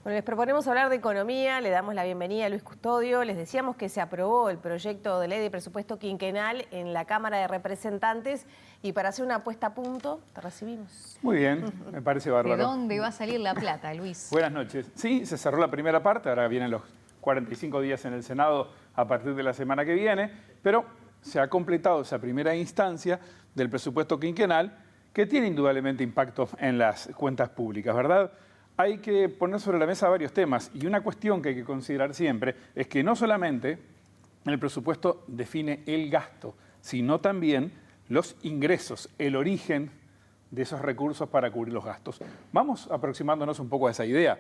Bueno, les proponemos hablar de economía, le damos la bienvenida a Luis Custodio. Les decíamos que se aprobó el proyecto de ley de presupuesto quinquenal en la Cámara de Representantes y para hacer una puesta a punto, te recibimos. Muy bien, me parece bárbaro. ¿De dónde va a salir la plata, Luis? Buenas noches. Sí, se cerró la primera parte, ahora vienen los 45 días en el Senado a partir de la semana que viene, pero se ha completado esa primera instancia del presupuesto quinquenal que tiene indudablemente impacto en las cuentas públicas, ¿verdad? Hay que poner sobre la mesa varios temas y una cuestión que hay que considerar siempre es que no solamente el presupuesto define el gasto, sino también los ingresos, el origen de esos recursos para cubrir los gastos. Vamos aproximándonos un poco a esa idea.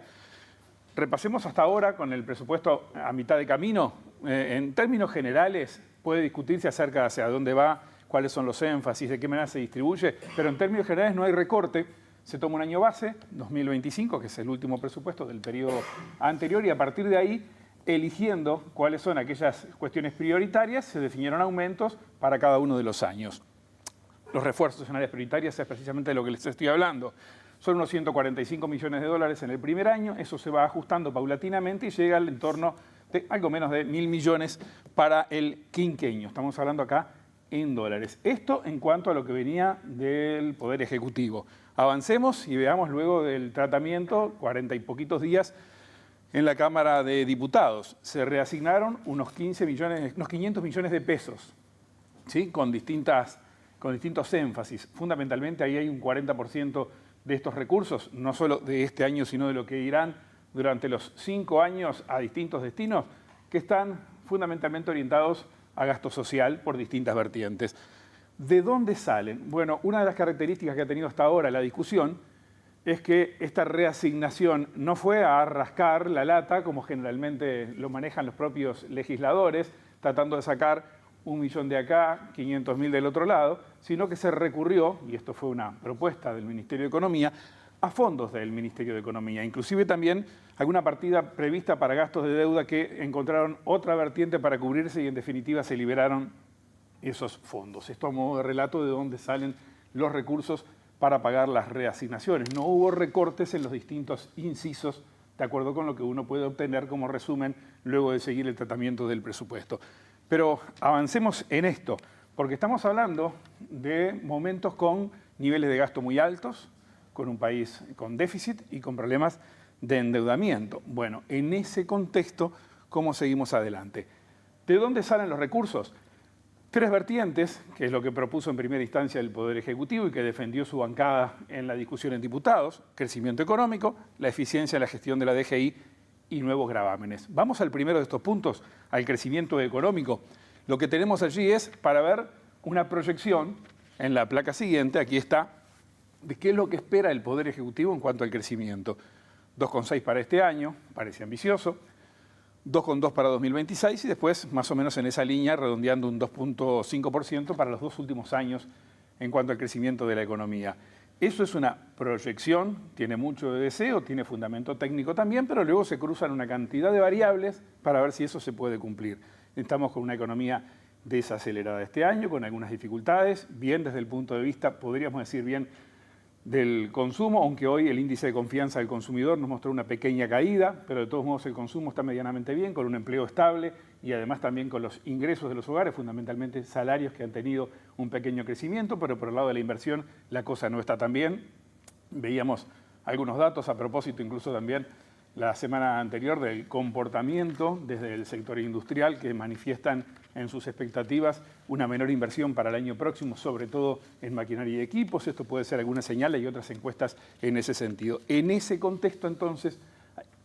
Repasemos hasta ahora con el presupuesto a mitad de camino. En términos generales puede discutirse acerca de hacia dónde va, cuáles son los énfasis, de qué manera se distribuye, pero en términos generales no hay recorte. Se toma un año base, 2025, que es el último presupuesto del periodo anterior, y a partir de ahí, eligiendo cuáles son aquellas cuestiones prioritarias, se definieron aumentos para cada uno de los años. Los refuerzos en áreas prioritarias es precisamente de lo que les estoy hablando. Son unos 145 millones de dólares en el primer año, eso se va ajustando paulatinamente y llega al entorno de algo menos de 1.000 millones para el quinquenio. Estamos hablando acá en dólares. Esto en cuanto a lo que venía del Poder Ejecutivo. Avancemos y veamos luego del tratamiento, 40 y poquitos días, en la Cámara de Diputados. Se reasignaron unos 500 millones de pesos, ¿sí? con distintos énfasis. Fundamentalmente ahí hay un 40% de estos recursos, no solo de este año, sino de lo que irán durante los 5 años a distintos destinos, que están fundamentalmente orientados a gasto social por distintas vertientes. ¿De dónde salen? Bueno, una de las características que ha tenido hasta ahora la discusión es que esta reasignación no fue a rascar la lata, como generalmente lo manejan los propios legisladores, tratando de sacar 1 millón de acá, 500.000 del otro lado, sino que se recurrió, y esto fue una propuesta del Ministerio de Economía, a fondos del Ministerio de Economía. Inclusive también alguna partida prevista para gastos de deuda que encontraron otra vertiente para cubrirse y en definitiva se liberaron esos fondos. Esto a modo de relato de dónde salen los recursos para pagar las reasignaciones. No hubo recortes en los distintos incisos, de acuerdo con lo que uno puede obtener como resumen luego de seguir el tratamiento del presupuesto. Pero avancemos en esto, porque estamos hablando de momentos con niveles de gasto muy altos, con un país con déficit y con problemas de endeudamiento. Bueno, en ese contexto, ¿cómo seguimos adelante? ¿De dónde salen los recursos? 3 vertientes, que es lo que propuso en primera instancia el Poder Ejecutivo y que defendió su bancada en la discusión en diputados: crecimiento económico, la eficiencia de la gestión de la DGI y nuevos gravámenes. Vamos al primero de estos puntos, al crecimiento económico. Lo que tenemos allí es para ver una proyección en la placa siguiente, aquí está, de qué es lo que espera el Poder Ejecutivo en cuanto al crecimiento. 2,6 para este año, parece ambicioso. 2,2 para 2026 y después más o menos en esa línea, redondeando un 2,5% para los 2 últimos años en cuanto al crecimiento de la economía. Eso es una proyección, tiene mucho de deseo, tiene fundamento técnico también, pero luego se cruzan una cantidad de variables para ver si eso se puede cumplir. Estamos con una economía desacelerada este año, con algunas dificultades, bien desde el punto de vista, podríamos decir bien, del consumo, aunque hoy el índice de confianza del consumidor nos mostró una pequeña caída, pero de todos modos el consumo está medianamente bien, con un empleo estable y además también con los ingresos de los hogares, fundamentalmente salarios que han tenido un pequeño crecimiento, pero por el lado de la inversión la cosa no está tan bien. Veíamos algunos datos a propósito incluso también la semana anterior del comportamiento desde el sector industrial que manifiestan en sus expectativas una menor inversión para el año próximo, sobre todo en maquinaria y equipos. Esto puede ser alguna señal, hay otras encuestas en ese sentido. En ese contexto, entonces,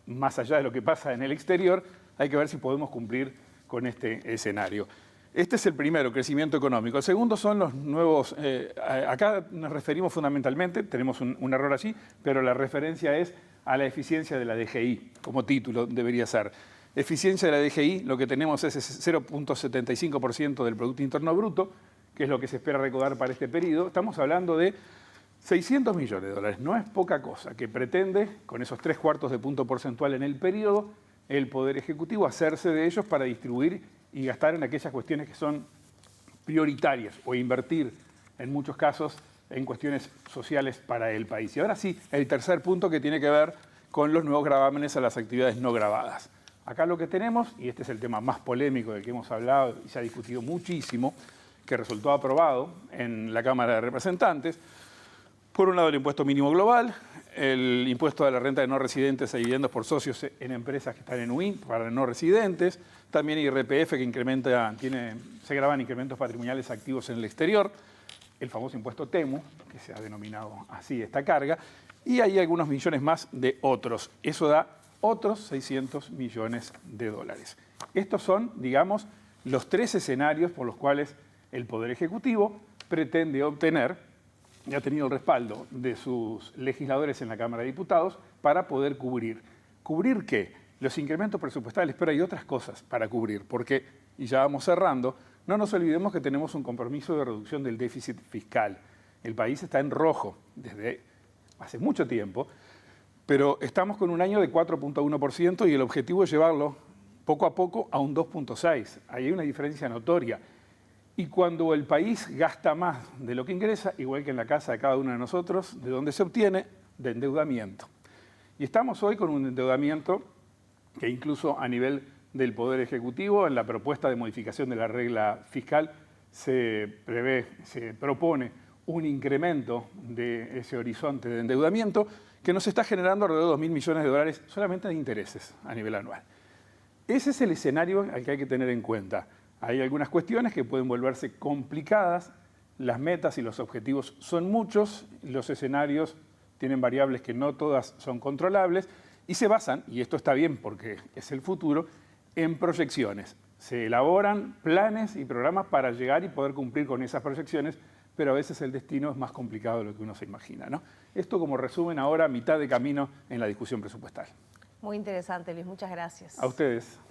más allá de lo que pasa en el exterior, hay que ver si podemos cumplir con este escenario. Este es el primero, crecimiento económico. El segundo son los nuevos, acá nos referimos fundamentalmente, tenemos un error allí, pero la referencia es a la eficiencia de la DGI, como título debería ser. Eficiencia de la DGI, lo que tenemos es ese 0,75% del Producto Interno Bruto, que es lo que se espera recaudar para este periodo. Estamos hablando de 600 millones de dólares, no es poca cosa, que pretende, con esos 3/4 de punto porcentual en el periodo, el Poder Ejecutivo hacerse de ellos para distribuir y gastar en aquellas cuestiones que son prioritarias o invertir, en muchos casos, en cuestiones sociales para el país. Y ahora sí, el tercer punto que tiene que ver con los nuevos gravámenes a las actividades no gravadas. Acá lo que tenemos, y este es el tema más polémico del que hemos hablado y se ha discutido muchísimo, que resultó aprobado en la Cámara de Representantes, por un lado el impuesto mínimo global, el impuesto a la renta de no residentes y dividendos por socios en empresas que están en UIN para no residentes, también IRPF que se graban incrementos patrimoniales activos en el exterior, el famoso impuesto TEMU, que se ha denominado así esta carga, y hay algunos millones más de otros. Eso da otros 600 millones de dólares. Estos son, digamos, los tres escenarios por los cuales el Poder Ejecutivo pretende obtener, y ha tenido el respaldo de sus legisladores en la Cámara de Diputados, para poder cubrir. ¿Cubrir qué? Los incrementos presupuestales, pero hay otras cosas para cubrir, porque, y ya vamos cerrando, no nos olvidemos que tenemos un compromiso de reducción del déficit fiscal. El país está en rojo desde hace mucho tiempo, pero estamos con un año de 4.1% y el objetivo es llevarlo poco a poco a un 2.6%. Ahí hay una diferencia notoria. Y cuando el país gasta más de lo que ingresa, igual que en la casa de cada uno de nosotros, ¿de dónde se obtiene? De endeudamiento. Y estamos hoy con un endeudamiento que incluso a nivel del Poder Ejecutivo, en la propuesta de modificación de la regla fiscal, se propone un incremento de ese horizonte de endeudamiento que nos está generando alrededor de 2.000 millones de dólares solamente de intereses a nivel anual. Ese es el escenario al que hay que tener en cuenta. Hay algunas cuestiones que pueden volverse complicadas, las metas y los objetivos son muchos, los escenarios tienen variables que no todas son controlables y se basan, y esto está bien porque es el futuro, en proyecciones. Se elaboran planes y programas para llegar y poder cumplir con esas proyecciones, pero a veces el destino es más complicado de lo que uno se imagina, ¿no? Esto como resumen ahora, mitad de camino en la discusión presupuestal. Muy interesante, Luis. Muchas gracias. A ustedes.